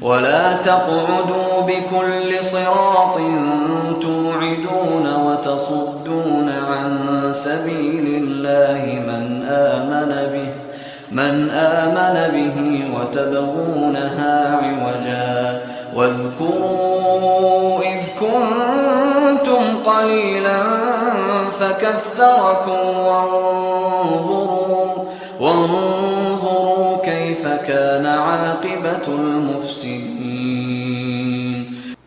ولا تقعدوا بكل صراط توعدون وتصدون عن سبيل الله من آمن به وتبغونها عوجا واذكروا إذ كنتم قليلا فكثركم وانظروا كيف كان عاقبة المفسدين.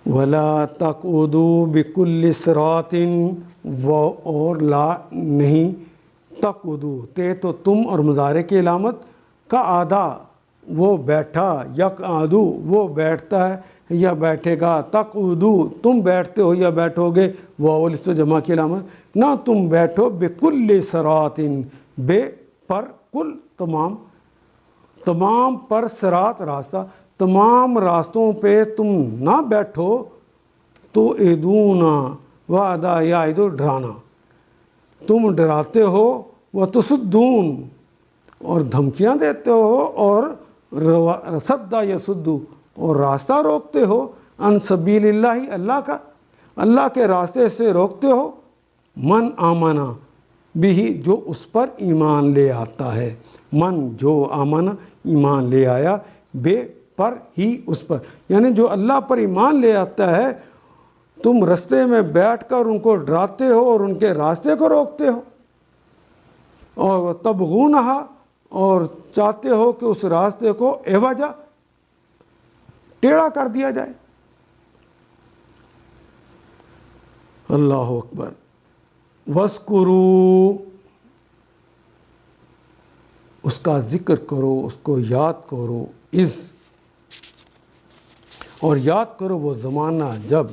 ولا تقعدوا بكل صراط، اور لا نہیں تقعدوا، تے تو تم اور مضارع کی علامت، کا آدھا وہ بیٹھا، یقعدو وہ بیٹھتا ہے یا بیٹھے گا، تقعدو تم بیٹھتے ہو یا بیٹھو گے، وہ اول اس جمع کی علامت، نہ تم بیٹھو بکل صراط، بے پر کل تمام پر صراط راستہ، تمام راستوں پہ تم نہ بیٹھو، تو ایدونا وعدہ یعدو ڈرانا، تم ڈراتے ہو، وتصدون اور دھمکیاں دیتے ہو، اور صد یصدو اور راستہ روکتے ہو، عن سبیل اللہ اللہ کے راستے سے روکتے ہو، من آمنا بھی جو اس پر ایمان لے آتا ہے، من جو آمنا ایمان لے آیا، بے پر ہی اس پر، یعنی جو اللہ پر ایمان لے آتا ہے، تم راستے میں بیٹھ کر ان کو ڈراتے ہو اور ان کے راستے کو روکتے ہو، اور تبغونہا اور چاہتے ہو کہ اس راستے کو عوجا ٹیڑھا کر دیا جائے۔ اللہ اکبر۔ وَاذْكُرُوا اس کا ذکر کرو، اس کو یاد کرو، اور یاد کرو وہ زمانہ جب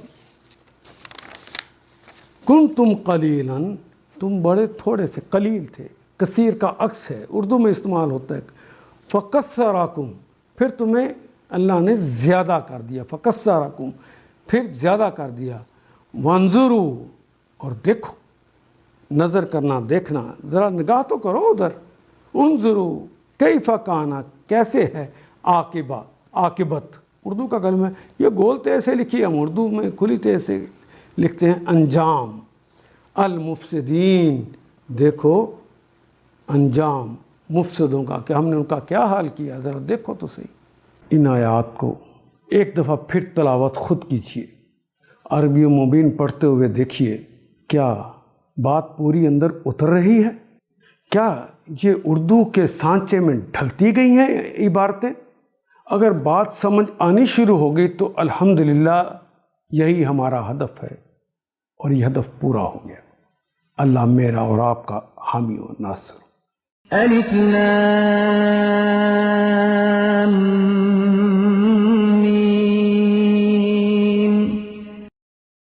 کنتم قلیلاً تم بڑے تھوڑے تھے، قلیل تھے، کثیر کا عکس ہے، اردو میں استعمال ہوتا ہے، فکثرکم پھر تمہیں اللہ نے زیادہ کر دیا، فکثرکم پھر زیادہ کر دیا، وانظروا اور دیکھو، نظر کرنا دیکھنا، ذرا نگاہ تو کرو ادھر، انظروا کیف کان کیسے ہے عاقبت، اردو کا کلمہ ہے، یہ گول تے سے لکھی، ہم اردو میں کھلی تے سے لکھتے ہیں، انجام المفسدین، دیکھو انجام مفسدوں کا، کہ ہم نے ان کا کیا حال کیا، ذرا دیکھو تو صحیح۔ ان آیات کو ایک دفعہ پھر تلاوت خود کیجیے، عربی مبین پڑھتے ہوئے دیکھیے، کیا بات پوری اندر اتر رہی ہے؟ کیا یہ اردو کے سانچے میں ڈھلتی گئی ہیں عبارتیں؟ اگر بات سمجھ آنی شروع ہو گئی تو الحمدللہ یہی ہمارا ہدف ہے، اور یہ ہدف پورا ہو گیا۔ اللہ میرا اور آپ کا حامی و ناصر۔ الف لام